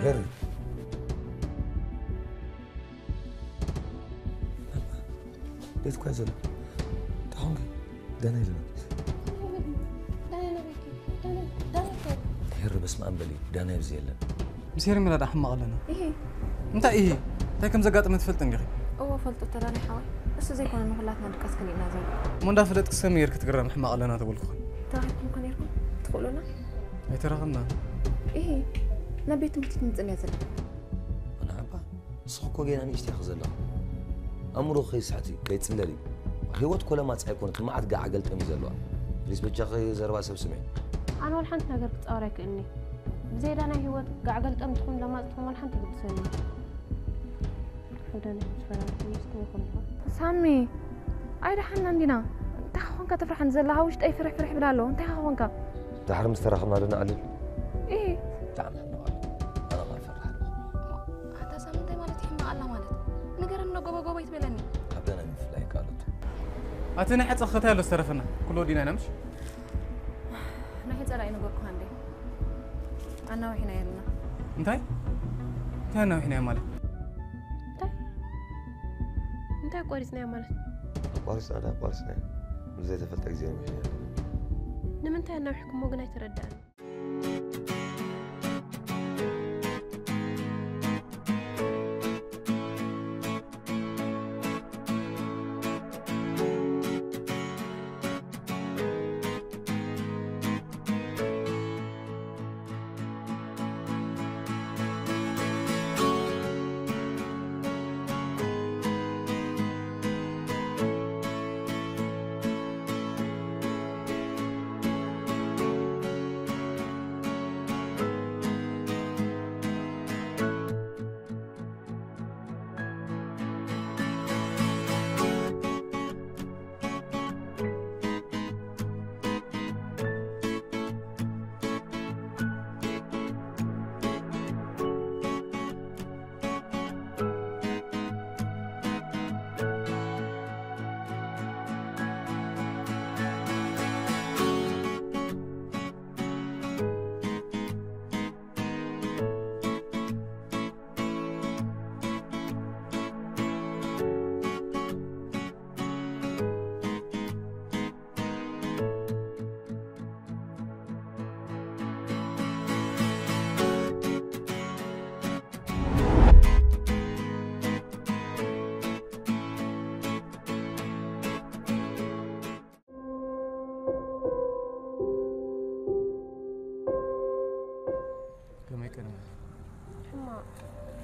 هيري ليش كويس ولا تحونجي دانا لنا دانا هيري بس ما أنبلي دانا يبزي لنا مسيري ميلاد أحمق لنا إيه أنت إيه كم زقات من تفلتن غير هو فلتو تراني حوي بس زي كنا نخلاتنا نكاس كني نازل من دافع لك سمير كتقرر أحمق لنا تقول لكم تراك ممكن يركم تدخلونا أي ترى غنا إيه نبيت متنزل يا زلمة أنا عبا صحكو جينا نيشتي خزلا أمرو خي ساعتي كيت سلالي هيوت كل ما تسعيكون ما عاد قاع عقلت أمي زلوا بليس بتجاخي زربا سبسمي أنا والحنت نقدر بتقارك إني زي أنا هيوت قاع عقلت أم تكون لما تكون والحنت بتسلم حداني مش فاهم سامي أي رح عندنا تخونك تفرح نزل هاوش أي فرح بلالو أنت خونك تحرم استراحنا لنا علل إيه تعمل أنا ما أفرح هذا سامي أنت مالتي حما الله مالت نقدر إنه جوبا يتبلني أبداً نفلاي قالت أتينا حد أخذتها له استرفنا كله دينا نمش أنا هيت ألاقي نقولك عندي أنا وحنا يلنا أنتي أنا وحنا يا مالك أنت كويسنا يا مالت بارسنا زي تفلتك زين وحنا نمنتها أنا وحكم موجنا يتردان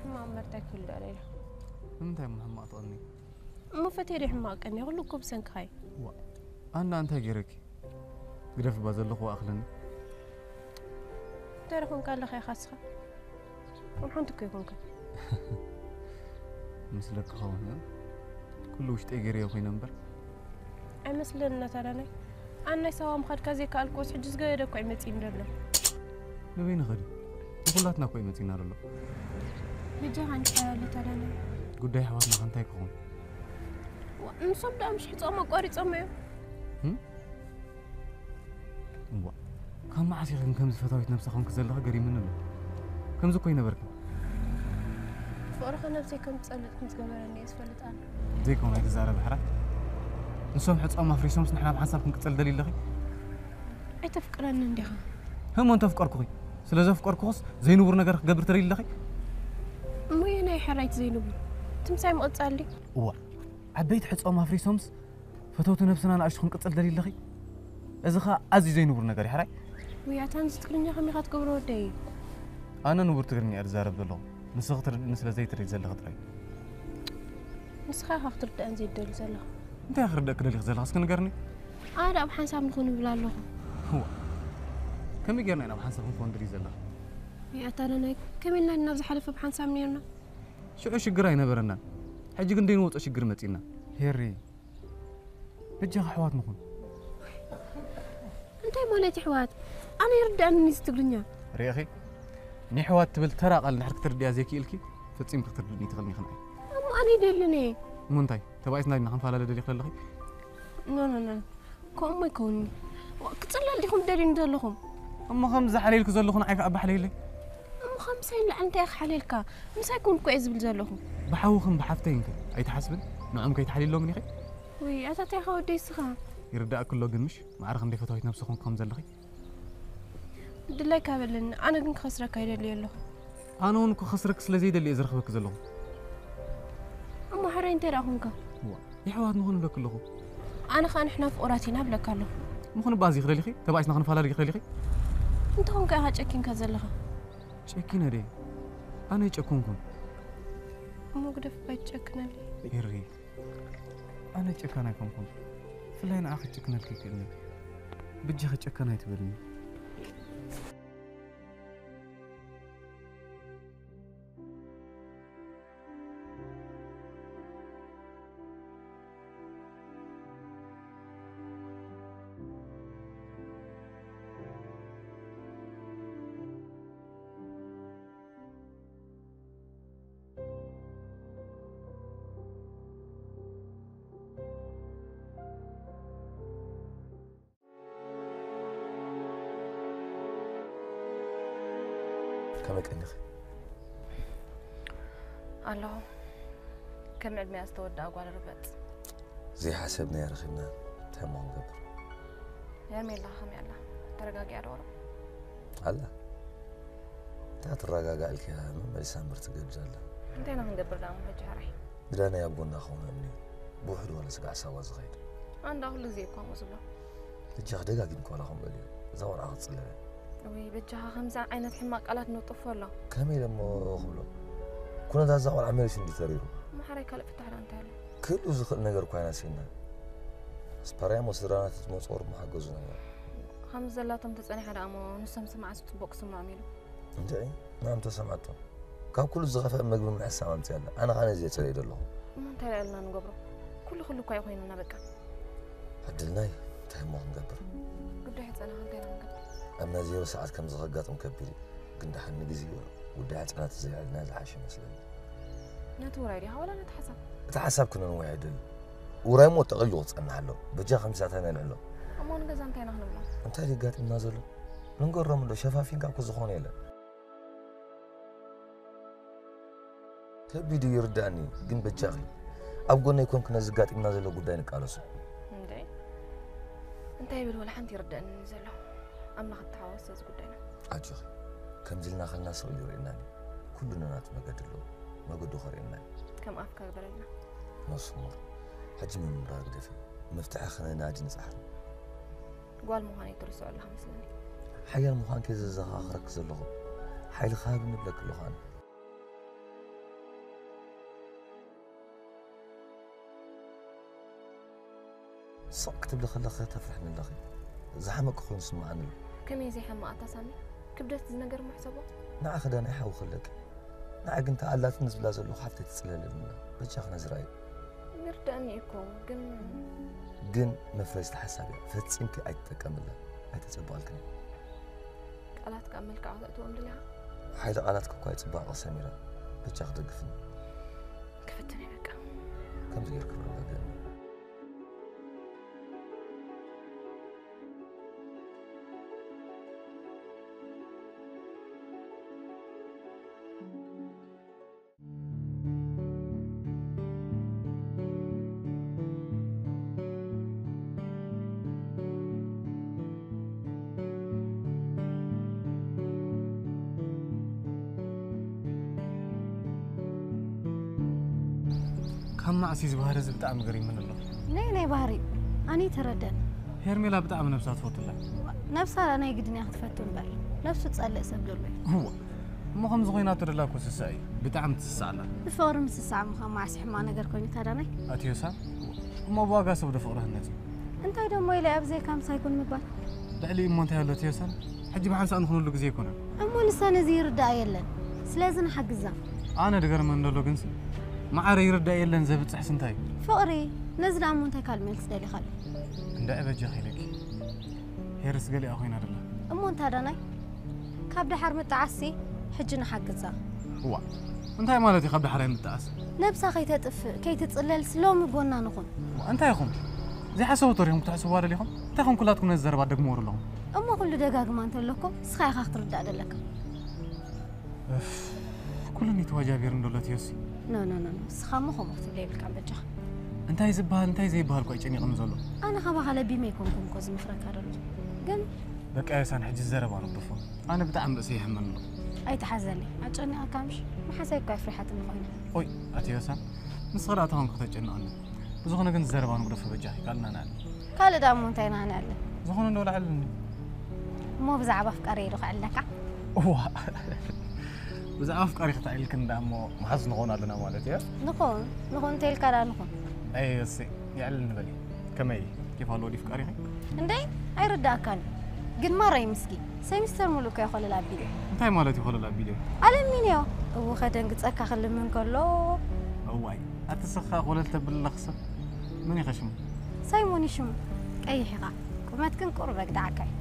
حما مرتك في الليلة أنت يا محمد أطلني مو فتيري حماك أني أقول لكم سنكاي أنا أنت غيرك قرف بازل لخو أخلني تعرفون قال لك يا خاصة وحنتك يكون مثلك خونا كله وش تجري يا أخوي نمبر أي مثلنا تراني أنا سوا مخد كذي كالكوس حجز غيرك وعمتين درنا نبين غدي كلاتنا كوي متين نارلو بيجي عن حالة تراني قدي حواتنا خنتاي كون نصب ده مش حتصوم قاري تصومي وا كم عسير كم فتاويت نفسها كزلها قريب منه كم زكوي نبرك فأروح نفسي كم تسألت كنت قبلني أسفلت أنا زيكم هيك زارة بحرة نسوم حتصوم ما فريسوم نحنا بحسابكم كتسأل دليل لغي أي تفكرنا نديها هم أنت فكركوي سلازم فكركوس زي نور نجار قبر تريل لغي مو هنا حريت زي نور تمساي ما تصلي وا عبيت حتصوم ما فريسومس فتوت نفسنا أنا أشخن كتسأل دليل لغي إذا خا عزي زي نور نجار حري ويا تانز تقولني خمي خات قبر ودي أنا نور تقولني أرزار بدلو نسختر نسلا زي تريد زل خطري نسخة خاطر دان زي دل زلها أنت آخر دك دليل زل خاص كنقرني أنا أب حنساب نكون بلا له هو كم يقرني أنا بحسب نكون دليل زل يا ترى كملنا نبز حلف بحنساب نيرنا شو شجرينا برنا حجي قندين وط شجر متينا هيري بجي حوات نكون أنت مالتي حوات أنا يرد أني استقلنيا ريخي ني حوات تبل ترى قال نحرك تردي زيكي إلكي فتسيم تردني تغني خناي أمو أنا دلني مونتاي تبعيس نادي نحن فعلا دليل خلالي لا كم يكوني كتصل لهم دارين دلهم أما خمسة حليل كزلخون عيف أبا حليلي أما خمسة إلا أنت أخ حليلك مساكون كويس بالزلهم بحوخم بحفتين كده أي تحسبن نعم كي تحليل له مني خي وي أتاتي خودي سخا يردأ كله جنمش ما عرف عندي فتويت نفسكم كم زلخي دلي كابلن أنا كنت خسرك هيدا اللي له أنا ونكو خسرك سلزيد اللي إزرخ زلهم أما حرين ترى هونك هو يحواد نهون لك كله أنا خان إحنا في قراتنا بلا كله مخن بازي خلي خي تبعش نخن فالا خلي خي أنت هونك هاج أكين كزلها شكينا دي أنا يشكونكم مو قدف بيت شكنا لي يري أنا شكانا كمكم فلين آخر شكنا لك كلمة بجي خد شكانا يتبرني كم كأنخ الله كم علمي أستودع على ربط زي حسبنا يا رخينا تمام قبر يا مي الله خمي الله ترجع على ورا هلا تات الرجاء قالك يا ماما لسان برتقال جاله انتينا نقبر دام هجاري بدانا يا ابونا اخونا مني بوحد ولا سقع سوا صغير عنده كل زي كم وصله الجاه دقاقين كولا هم بلي زور عاد صلاه وي بجها خمسة عينة حماق قالت نطف ولا كامل لما خبله كنا ذا زور عمل شنو تريرو ما حريك هلا فتح له انت كل زخل نجار كوينا سينا سباريا مصدرات مصور محجوزنا خمسة لا تم تسألني حدا أمو نسم سمع صوت بوكس ما عميله انتي نعم تسمعته كان كل الزغفة مقبل مع السماء متيلا أنا زي تريد الله ما انت لنا نقبره كله كوي خوينا نبكى عدلناي تهمه نقبر قد حيت أنا هنتينا نقبر أما زيرو ساعات كم زغقات مكبري كنت حن نجزيرو ودعت أنا تزي عندنا العاشر مثلا نتورا يدي ولا نتحسب تحسب كنا نوعدل ورايمو تغلط أنا حلو بجا 5 ساعات أنا نعلو أما نجز انتينا هنبلا أنت اللي قاعد نازله نقول رملو شفافين كاكو زخون يلا تبي دي يرداني قم بجاغي أبغى يكون كنا زقات نازله قدامك على سو ندري انت يبل ولا حنتي رداني نزله أما خد تحوس از قدامنا أجوخي كم زلنا خلنا سوي يريناني كلنا نات مقدلو مقدو خرينا كم أفكار برينا نص مر حجم من مرار دفي مفتاح خلنا ناجي نسحر قال مهاني ترسو لها مثلني حيا المهان كذا زغا آخرك زلغو حيل خاب نبلك اللغان صق كتب لك الله خير تفرحنا الله خير زحمك خون سمعنا كم يزي حما أتصامي كبدت زنقر محسبه نع خدانا يحاول خلك نع انت على تنزل لازم حتى تسلل لنا بتشاخنا زراي يرداني يكون جن مفرز حسابي فتسينك أي تكمل أي تتبالك قالت كمل كعادة وأمر لها حيث قالت كويس باقة سميرة بتشاخد قفن كفتني بك كم زير كبر لك كم معسيز بهار زبط عم غريب من الله ناي بهاري أنا تردن هيرميلا بتاع من نفسها تفوت الله نفسها أنا يقدني أخذ فتون بر نفسه تسأل سبب له هو ما خم زغينات ولا كوس الساي بتاع متسعنا الفور مسسع مخا مع سحما نجر كوني تراني أتيوسا ما بواقع سود فقره الناس أنت هيدا ما يلعب زي كم سايكون مبار دعلي إما أنت هلا تيوسا حجي بحال سأنخن له جزيه كنا أما لسان زير دايلن سلازن حق الزام أنا دقر من له جنسي ما عارف يرد يلا نزبط أحسن تاي فقري نزل عمون تاكل ميلس دالي خال لا أبجي خيلك هيرس قالي أخوينا دلا أمو أنت هذا ناي كابد حرم التعسي حجنا حق الزام هو أنت يا مالتي خبر حرام التعس نبسا خي تطف كي تتصلل سلوم يقولنا نخون أنت يا خم زي حسوا طريقهم تحسوا على ليهم تاخم كلاتكم نزر بعد جمهور لهم أما كل دقاق ما أنت لكم سخاي خاطر ترد لك كلني تواجابير ندولت يوسي نو نو نو سخامو خو مختي ليبل كان بجخ انتي زبال انتي زي بهال كوي ጨنيق مزلو انا خبا على بيمي كونكم كوز مفرك هادلو ግን በቃ የሳን ሕጂ ዘረባ ነው ደፎ አነ በጣም በሰ ይሐመን ነው اي تحزني اጨنيق كامش ما حسيت كيف فرحت المخين اوي اتيوسان مسخرات هون كتጨنقن بزخونه ግን ዘረባ ነው ደፎ በጃ قالنا انا قال دامو انتينا انا الله زخونه ነው لعلني مو بزعبه افكاري يروح عليك وا بزعبه افكاري خطعلك اندامو محز نغون علينا مالتي نخون تيل كلا نخون اي سي يعلن بالي كمي كيف قالوا لي فكاري هيك اندي اي رداكن ግን ማራይ ምስኪ ሰሚስተር ሙሉ ከይኾለ ላቢል እንታይ ማለት ይኾለ ላቢል አለሚኒዮ او خدن ግጸካ ክልምን ከሎ እዋይ አትሰኻ ወለልተ ብለኽሰ ምን ይኸሽም ሳይሞን ይሽም ቀይሕኻ ቁመት ግን ቁርበክ ዳዓካይ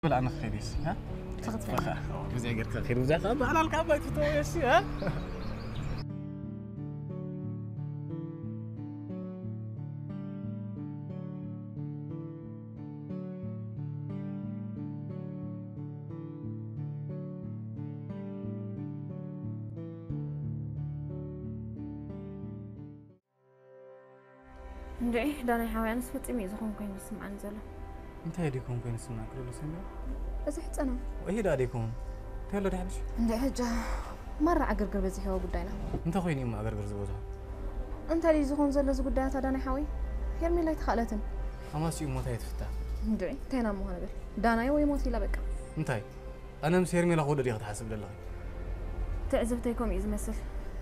بلا انا خيريس ها تغطى بزي غير خير بزي على الكعبه تتويسي ها ندعي دانا حاوي سفتمي زخون كاين نسمع نزله انت هديكم كاين نسمع كلو سمع بس حصنا وهي داديكم تيلو دحلش ندعي حجه مره عقرقر بزي حوا غداينا انت خويني ما عقرقر زوجها انت لي زخون زله ز غدايات دانا حاوي هيرمي لا تخالتن اما سي موتا يتفتا ندعي تينا مو هنبل دانا يوي موتي لا بقى انتي انا مسيرمي لا خود دي تحسب لله تعزبتيكم يزمسل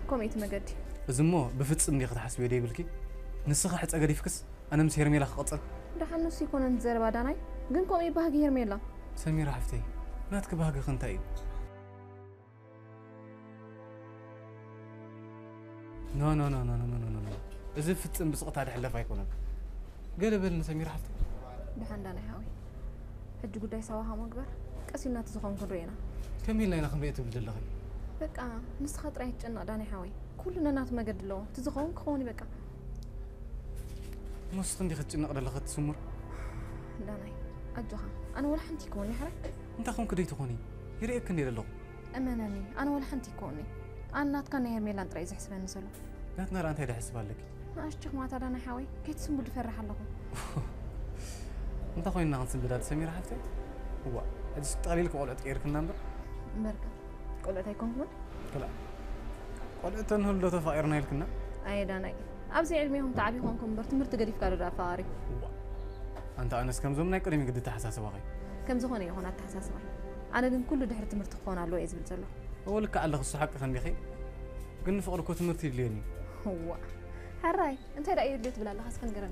كوميت مقدي زمو بفصم دي تحسب يدي بلكي نسخه حص اغديفكس انا مسيرمي لا قصل دحنو سيكون نزربا داناي ግን ኮሚ ባህግ ሄርሜላ سميرة حفتي ناتك ባህግ خنتاي نو نو نو نو نو نو نو اذا فتصم بسقطه دحلف ايكونن قلبل سميرة حفتي دحن داناي حاوي حج ጉዳይ ሰዋሃ መግበር ቀሲና ተዝኾን ኩሬና كمين لينا خمريت بدلخي በቃ ንስኻ ጥራይ ጨና ዳናይ ሓወይ ኩሉና ናት መገድሎ ትዝኾን ክኾን በቃ مستن دي خدنا قدر لخت سمر داناي أجوها أنا ولا حنتي كوني حرك انت خون كدي تخوني يريك كندير له أمانني أنا ولا حنتي كوني أنا نات كان هيرميلان ترى يحسب نسلو لا تنار أنت هيدا حسب لك ما أشتغ ما ترى أنا حاوي كيت سنبل فرح لهم انت خوين ناقص بدات سميرة حفتي هو هذا تقليل لك قولت غير كنا نمبر بركة قولت هيكون كمان لا قولت انه لو تفايرنا لكنا أي داناي أبزي علميهم تعبي هونكم برتمرت قريف كارو رافاري أنت أنا كم زمنا يقولي من قد تحساس واقعي كم زخوني هون تحساس واقعي أنا دين كله دحر تمرت خون على الويز بنزله هو لك على خص حق خلني خي قلنا فقر كوت مرتي ليني هو هراي أنت رأي اللي تبلا الله خاص خنقرن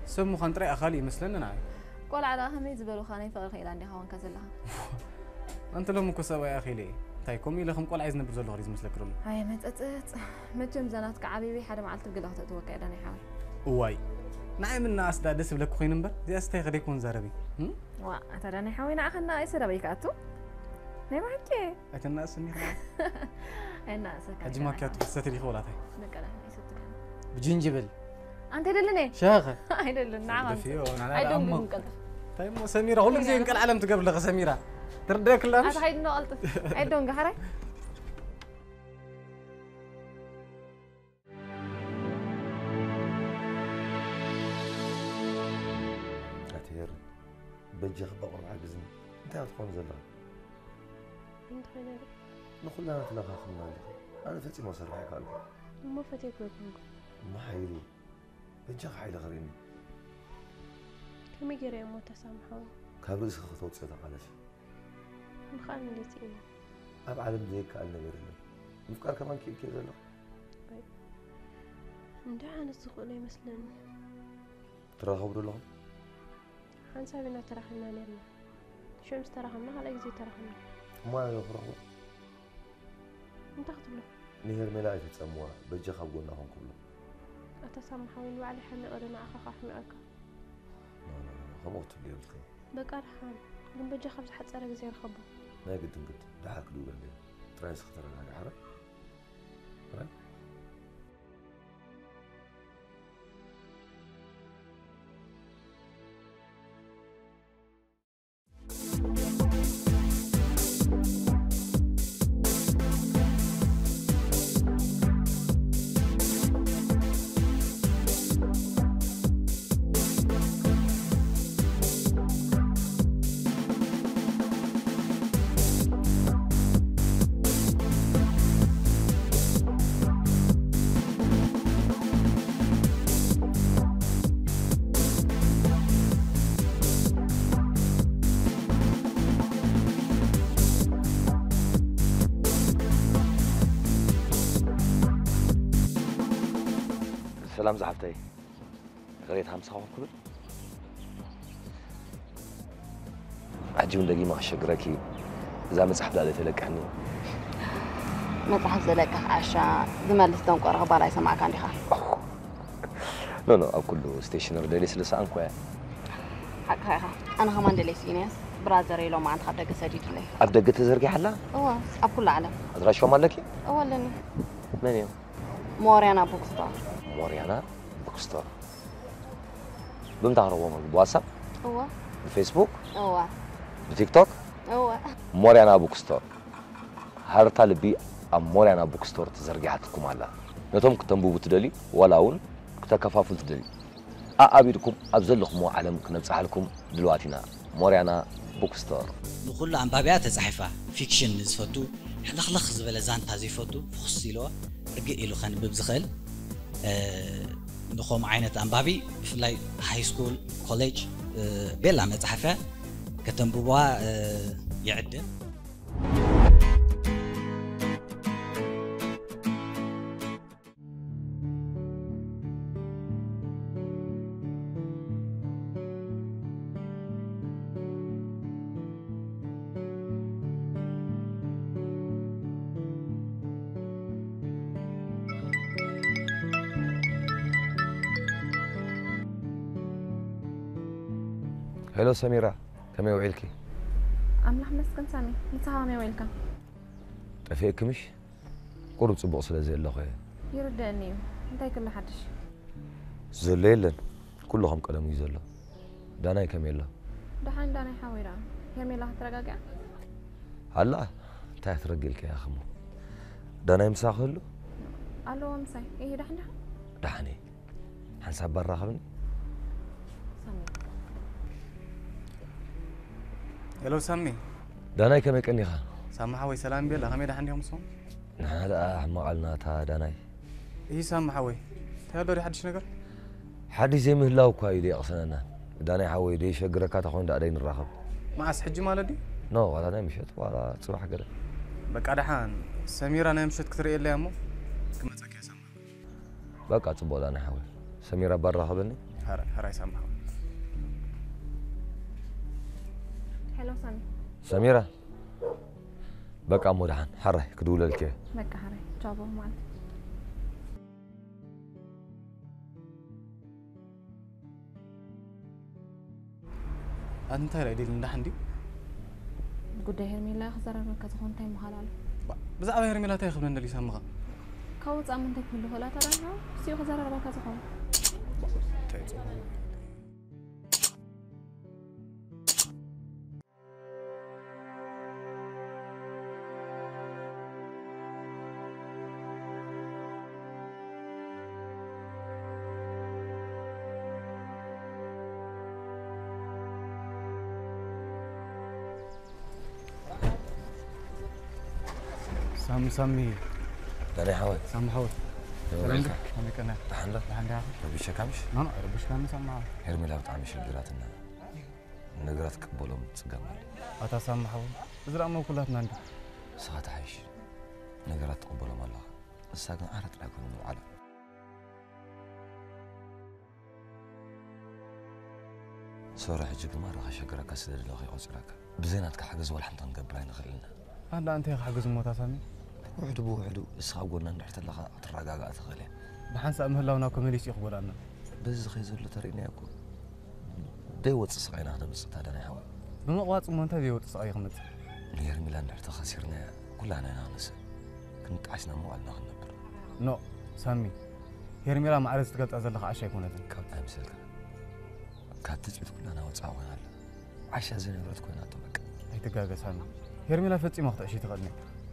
سمو خنطري أخالي مثلنا نعم قول على هم يزبلوا خاني فقر خير عندي هون كزلها أنت لو مكسبة يا أخي ليه تايكم يلا خم قول عايز نبرز له ريز مثلك رول هاي متجم زنات كعبيبي حدا معلت بقلها تتوقع داني حاول واي نعم الناس دا دس بلك خوي نمبر دي استي غادي يكون زربي وا تراني حاوي ناخنا اي سربي كاتو ني ما حكي لكن الناس اني الناس حجي ما كانت تستري خولاتي نكلا يستر بجنجبل انت دلني شاغه دلني نعم فيو انا على لا امك طيب سميره هو زين قال علم تقبل لك سميره تردك لا هذا هيد نقلت اي دونغ هراي بجي خبق عاجزني انت هتكون زلها انت خير نخلنا نتلاقى خلنا انا فتي ما صار حكى قال ما فتيك ويكون ما حيلي بجي حيل غريني كم يجري مو تسامحون كابل خطوط صدق على شيء مخان لتينا اب عالم زيك قال نغير له مفكر كمان كيف كذا له طيب ندعى نسخولي مثلا ترى خبروا لهم حنسابنا ترخنا لنا شو مسترخنا على يجي ترخنا ما يفرحوا انت اختبله نهر ملاك تسموها بجي خبقولنا هم كلهم أتسامحون وعلي حمي أرنا أخاك حمي أكا لا خموت لي بالخير بقى رحان قم بجي خبز حد سألك زي الخبر ما قد دحاك دوبل لي ترايس خطر على حرك سلام زعفتي غريت هم صاحب كل عجون دقيقة ما شجركي إذا مصحف لا تلقحني مصحف زلك عشان زمالس دونك رغبة لا يسمعك عندي خا نو أو كله ستيشنر دليس لسان كوي حق أنا كمان دليس إناس برازري لو ما عند خدك سديد لي أبدأ تزرقي حلا أوه أب كل عالم أدرى شو مالكي أولني من يوم موريانا بوكستار موريانا بوكستار بمتعرفوا بواتساب أوه بفيسبوك أوه بتيك توك أوه موريانا بوكستور هارتا لبي أم موريانا بوكستور تزرقي حتكم على نتوم كتنبو بتدلي ولا ون كتكفافل تدلي أبيدكم أبزلكم مو عالم كنبصح لكم دلوقتينا موريانا بوكستور نقول عن بابيات صحيفة فيكشن زفتو لخلخ زبل زانتا زيفتو فخصيلو رجع إلو خان ببزخل نخوم عينة أنبابي في لاي هاي سكول كوليج بيلا مصحفة كتنبوا يعدل هلو سميرة كم يوعيلكي؟ أملاح مسكن سامي نتساها ما ويلكم أفيك مش؟ قرب صبغ سلازي الله خير يردني انتي كل حدش زليلن كلهم قلموا يزلا دانا كم يلا دحين دانا حاويرا يميلا ترجع هلا تحت رجلك يا خمو دانا يمساخلو الو مساي ايه دحين دحني حنساب برا خبني سامي هلو سامي دانا كم يكني خا سامحة وي سلام بيلا خميد عندي همصون هذا ما قلنا تا داناي إيه سامحة وي تهدوري حدش نقر حد زي مهلاو كايدي أصلاً داناي حاوي دي شجرة تخون دارين الرخب مع سحج مالدي نو ولا أنا مشيت ولا تصبح كده بقى دحان سميرة أنا مشيت كثير إيه اللي أمو كم تسكي سامحة بقى تصبح داناي حاوي سميرة برا خبني هراي سامحة هلو سامي سميرة بقى مودحان حرة كدولة الكي مكة حري جابوه مالتي أنت هاي دي اللي عندي قد هرميلا خزر مكة تخون تايم حلال بزعل هرميلا تاخذ من اللي سامغا كوت أمن تكمل ولا ترى سيو خزر مكة تخون سامي داناي حاوي سامي حاول عندك سامي كنا دحن لا عندي ربيش كامش لا ربش كان سامي هرمي لا بتعمل شجراتنا نقرات كبولهم تسقمل أتا سامي حاول بزرع ما كلاتنا عندي ساعات عايش نقرات قبولهم الله الساقن عرت لكم على صورة حجب مرة شجرة كسر اللغة أوزرك بزيناتك حجز ولا حنطن قبلين غلنا هذا أنت حاجز موتا سامي وعدو إسحاق قلنا نحت اللغة أتراجع أتغلي بحنس أمهلا وناكم ليش يخبر عنا بس خيزل تريني أكو ديوت صغيرة هذا بس هذا نحوي بمقواط منتا ديوت صايغ مت نير ميلان نحت خسرنا كلنا نانس كنت عشنا مو على نبر نو سامي هرميلا ما عرفت قلت أزل لك عشاء يكون هذا كم أمثلة كانت تجبت كلنا وتصاوي على عشاء زين يبرد كلنا طبق هي تجاجة سامي هرميلا فتي مخطئ شيء تقدني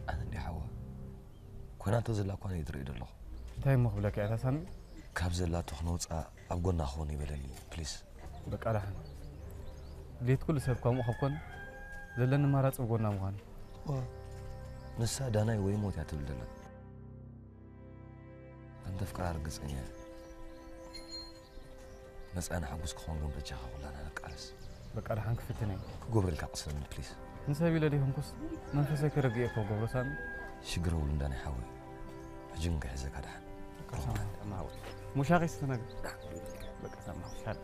أنا اللي حوا كنا تزل كنا يدري الله تاي مخبلك يا سامي كابز لا تخنوت أبغى أخوني بلني بليز بك على حن ليت كل سبب كم أخبكن زلنا ما رأت أبغى نامغان نسا دانا يويموت يا تبدله أنت فكر قصني بس أنا حقوس كون قبل بتجاه ولا أنا كارس بك على حن كفتني قبل الكأسن بليز نسوي لديهم قص منفسك رجيء فوق قبل سامي شجرة ولنداني حاوي أجنك حزك هذا ما هو مشاغي ستناقل بقى سامع شاد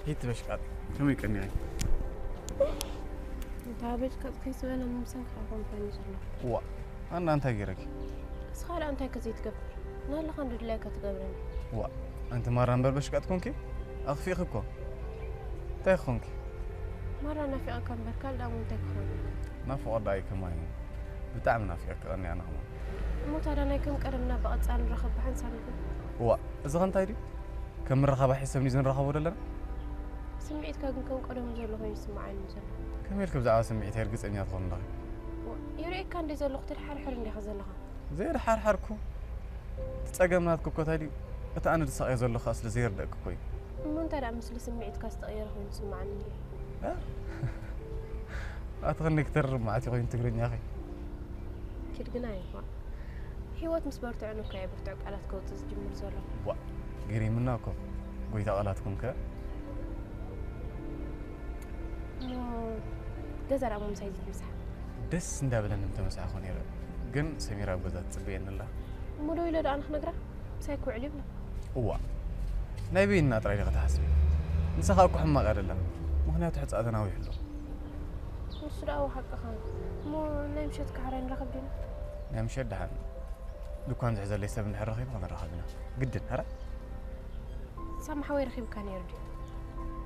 هيت باش قاعد كم يكني يعني انت باش كيس ولا مسك خافون فاني وا انا انت غيرك سخال انت كزيت قبر نال الحمد لله كتقبرني وا انت مره نبر باش قاعد تكونكي اخفيكو تاخونكي مره انا في اكم بركال دام انت كخون نافق داي كمان بتعمل نافيك اني انا هم موت انا كم قربنا بقصان نرخب بحن سالكم وا اذا كنت هيدي كم رخبه حسبني زين رخبوا ولا سمعت كم قدم زلو هي سمعين زلو كم يلكب زعما سمعت يرقصني اطول ندخ يريك كان دي زلو اختي الحرحر اللي خزلها زي الحرحركو تتصقمناتكو كوتالي اتا انا دساق يزلو خاص لزير دك كوي مو انت لا مثل سمعت كاستغير هو سمعني ها اتغني كتر معتي خوين تقرني يا اخي كيد جناي هيوت مسبرت عنو كاي برتعق على تكوتز جمر زلو وا غيري مناكو قويتا قلاتكم كا جزر أمم سايز المسح دس ندابل أن مسح خوني رأ جن سميرة بزات تبين الله مولوي لا أنا خنقرأ سايكو عليبنا هو نبينا ترى لي غتحسبي نسخاكو حما غير الله مهنيات حتى أذنا ويحلو مش رأوا حق خان مو نمشيت كحرين رخب دينا نمشي دحان دكان زعزر ليس من الرخيب وانا رخبنا قدن هرا سامح حوي رخيب كان يردي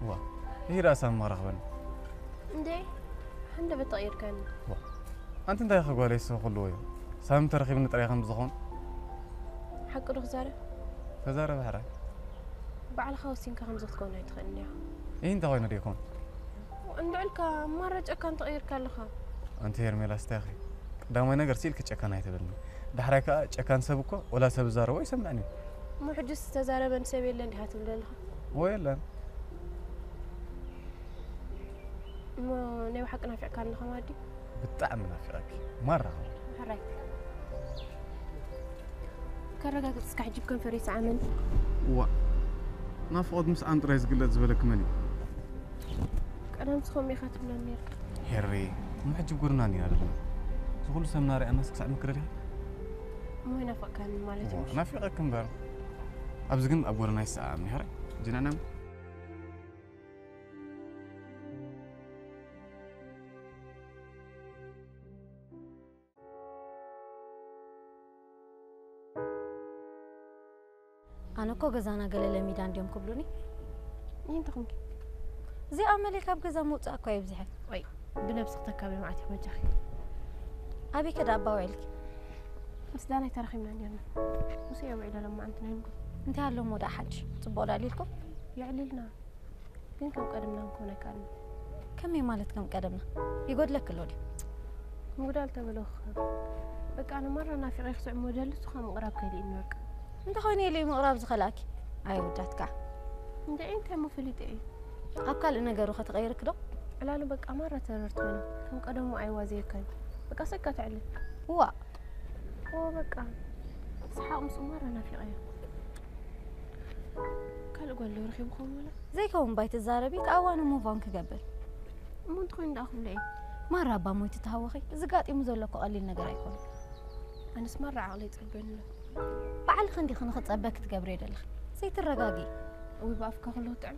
هو هي راسا ما رخبنا ندي حندا بتغير كان أنت يا أخي قولي سو خلوي سام ترخيب نطريقا بزخون حق رخزارة فزارة بحرة بعد خوسين كخمسة تكون هاي تخنيها إيه أنت وين ريكون وندعلك مرة كان تغير كان لخا أنت هرمي لاستاخي دام وين أقرسيل كتشكان هاي تبلني دحركا كان سبكو ولا سب زارة وي سمعني مو حجز تزارة بن سبيل اللي هاتبل لها ويلا مو نيو حق نافع كان لخا مادي بتعب منافعك مرة حراك كرجع تسكح جيب كم فريس عمل نافقد مس عند رئيس قلت زبلك مني أنا مسخوم يخاطب لنير هري مو حجب قرناني هذا تقول سمناري أنا سكسع مكرري مو ينافق كان مالتي مش نافقك كم بار أبزقن أبورنا نايس عامني هري جينا نام أنا كو جزانا قال لي ميدان ديوم كبلوني انت خمك زي أعملي كاب جزا موت أكو يبزحك وي بنفسك تكابي معتي وجهي أبي كده أبا وعلك بس داني ترخي من عندنا وسيا وعيلا لما أنت نايم أنت هالو مودا حج تبغى عليكم يعني لنا كم قدمنا نكون كان كم مالت كم قدمنا يقول لك اللودي مودال تبلوخ بقى أنا مرة نافع يخصع مودال سخام قراب كيدي إنك أنت خوني لي مقرب زخلاك أي ودعتك انت أنت مو فليت إيه أبكال إنه جروخة تغير كده لا بقى مرة تررتنا كم قدموا أي وزير كان بقى سكت عليه هو بقى صحاب مسمارة نافع إيه قال أقول له رخيب خون ولا زي كون بيت الزاربيت أوانو مو فانك قبل مو تخين داخل ليه مرة باموي تتهوخي زقات يمزلكو قليل نجار يكون أنا سمر عقلي تقبلنا بعل خندي خنخت أباك تقبري دلخ زيت الرقاقي ويبقى خلوه تعم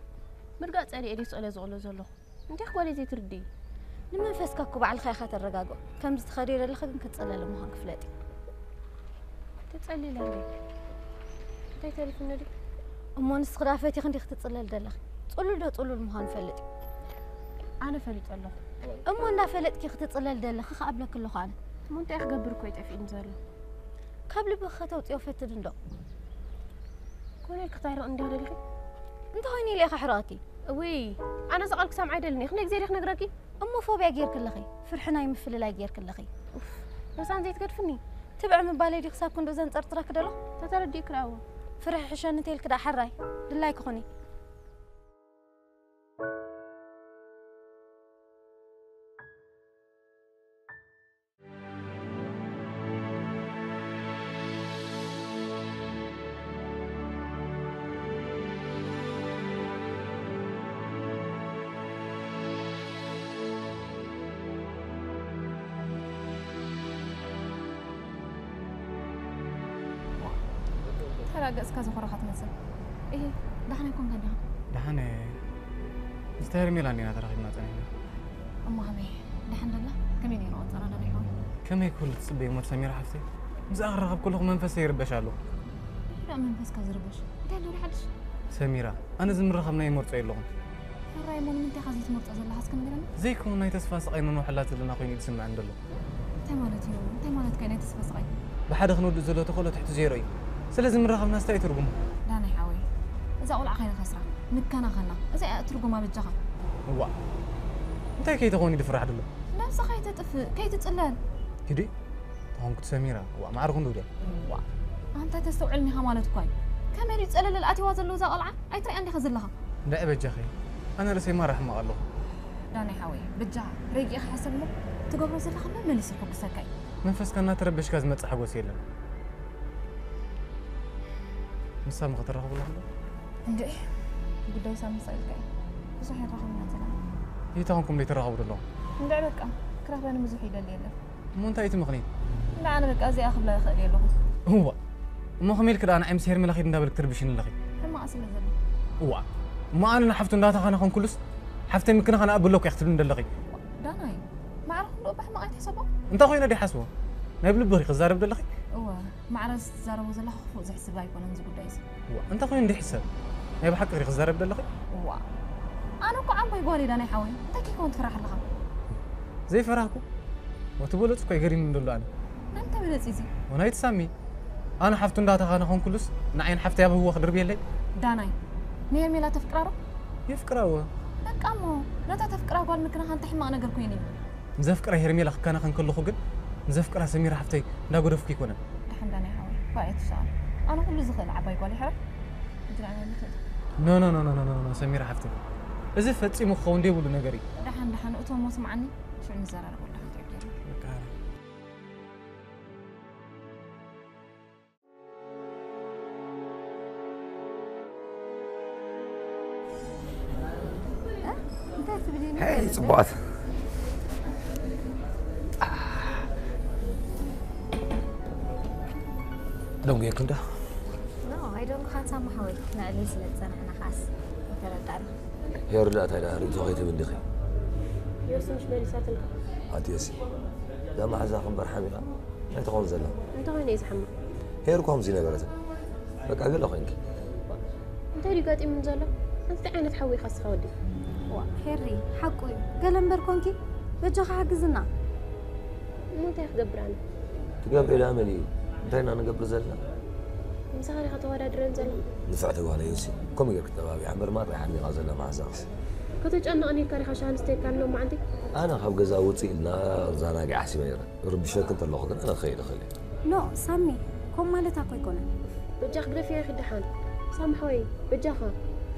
مرقات علي إلي سؤال زغلو زلو انت أخوالي زي تردي لما فسككو بعل خيخات الرقاقو كم زتخرير اللي خدن كتسأل لمهان كفلاتي تتسألي لي انتي تعرف النادي أمان سخرافتي خندي ختتسأل دلخ تقولوا المهان فلتي أنا فلت الله أمان لا فلت كي ختتسأل دلخ خقبل كله خان مو انت أخبر كويت في إنزاله قبل بخته وتيوفت دندو كوني الكتار عندي هذا انت هوني لي حراتي وي انا زقلك سامع عدلني خليك زي ريخ نقراكي امو فوبيا غير كلخي فرحنا يمفل لا غير كلخي بس عن زيت قدفني تبع من بالي دي حساب كندو زن صرطرك دلو تتردي كراو فرح حشان تيل كدا حراي دلايك خوني تراجع كذا خرا خات مثل إيه دحنا يكون كده دحنا مستهر ميلاني أنا ترى ما تاني أما همي دحنا الله كم ينيرو ترى أنا نحن كم يكون تسبي يوم سميرة حفتي مزاغر رغب كلهم منفس يربش علو لا منفس كذا ربش ده اللي حدش سميرة أنا زم رغبنا يمرت أي لغم الرايمون من تخزيت مرت أزل حس كم قلنا زيكم ناي تسفاس أين نوح حلات اللي ناقين يتسمع عند الله تمالت كأني تسفس غي بحد خنود زلو تقول تحت زيروي سلازم رغب ناس تاي ترقم لا أنا حاوي إذا أقول عخينا خسرة نكنا خنا إذا أترقم ما بتجها وا أنت كي تغوني دفرح دلو لا صحيح تتف كي تتقلل كدي هون كنت سميرة وا ما عرفون دودي وا أنت تستوعبني خمالت كوي كم يتسأل الأتي وازلو ذا قلعة أي ترى عندي خزل لها لا بجخي أنا رسي ما رح ما الله لا أنا حاوي بتجها ريجي أخ حسب له تقبل زي خمن مليس الحب سكاي منفس كنا تربش كاز متصح وسيلة مسام خطر رغب الله عندي بدي سامي صيد كاي صحيح رغم نازلة يتاهمكم لي ترغب الله ندعي بك كره بين مزحي دليل مو انت ايت مغني لا أنا بك أزي أخذ لا يخلي له هو ما خميل كده أنا عم سهر ملخي ندابلك تربشين لخي ما أصل زل هو ما أنا حفت نداتا خانا خون كلس حفت يمكن خانا أقول لك يختلون دلخي داناي ما أعرف لو بح ما حسابه أنت خوينا دي حسوه نبل بغي خزارب دلخي هو ما عرف زارو زل خفوق زي حسابي يكون نزق دايس هو أنت خوينا دي حساب نبي حق غير خزارب دلخي هو أنا كو عم بيقولي داناي حاوي أنت كيف كنت فرح لها زي فراكو وتقولت كوي غير من دلو أنا أنت بلسيسي ونايت سامي أنا حفت نداتا خانا خون كلس نعين حفت يابه هو خضر بيلي داناي نير ميلا تفكره يفكره هو لك أمو لا تفكره قال مكنا هان تحمى أنا قال كويني نزفكره هرميلا كان خان كله خجل نزفكره سميرة حفتي لا قدر فيك ونا الحمد لله حاوي فايت السؤال أنا كل زخل عباي قالي حرف أجل على مثل نو سميرة حفتي إذا فتسي مخون دي بقول نجاري دحن أتوم موسم عني شو المزارع أقول دحن تعبير هاي صبات دونك يا كندا No, I don't خان سامح حوي نقلي سلت أنا خاص تردد يا رجعت هاي هاري زوجتي من دخي يوسف مش مريسات لك هاتي ياسي لا ما عزاكم برحمنا لا تقول زلا انت وين يزحمه هي ركوهم زينة قالت لك أقول لك انت اللي قاعد من زلا انت عينك حوي خاص خودي وا هري حقوي قلم بركونكي بجخ حجزنا مو انت يخدبران تقابل إلى عملي انتهينا أنا قبل زلنا مساري خطوة درن زلا نفعت على يوسي كم يقولك تبابي عمر مرة عني غازلنا مع زاكس كنت أنا أني كاري خشان استيك كان لهم عندي أنا خاب جزاوتي إلنا زانا قاعد سميرة ربي شاك أنت اللي خدنا أنا خير نو سامي كم مالتها كوي كونه بجاخ قريف يا أخي دحان سامحوي بجاخا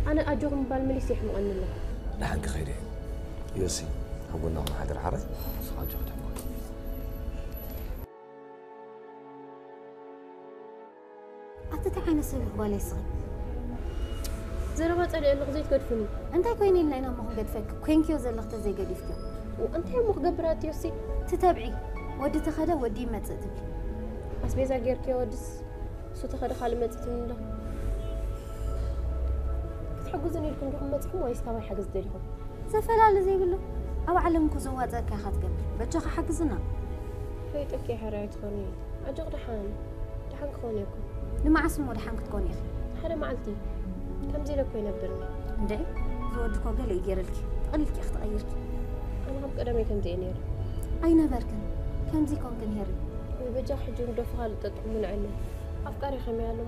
أنا أجوغ مبال مليس يحمو أن الله دحانك خيري يوسي هم قلنا هم حدر حرج صاجو أتتعين سبب بالي صغير زربات علي اللي غزيت قدفني أنت كويني لنا ما هو قد فك كوين كيو زلقت زي قد يفكر وأنت يا مخبرات يوسي تتابعي ودي تخدا ودي ما تزتبي بس بيزا غير كي ودس سو تخدا خالي ما تتمنى له تحجزني لكم رقم ماتكم ويس كواي حجز دليهم زفلال زي يقول له أو علمكم زواتك يا خات قبل بتجخ حجزنا فيتك يا حرايت خوني أجوغ دحان خونيكم لما عسمو دحان كتكون يا أخي حدا معلتي كم زي لك وين أبدرني ندعي زودك وقال يجيرلك قلت يا أخت غيرك أنا هم قدامي كم زي نير أين بركن كم زي كون كن هيري ويبجا حجون دف خالد تطمن عني أفكاري خميالهم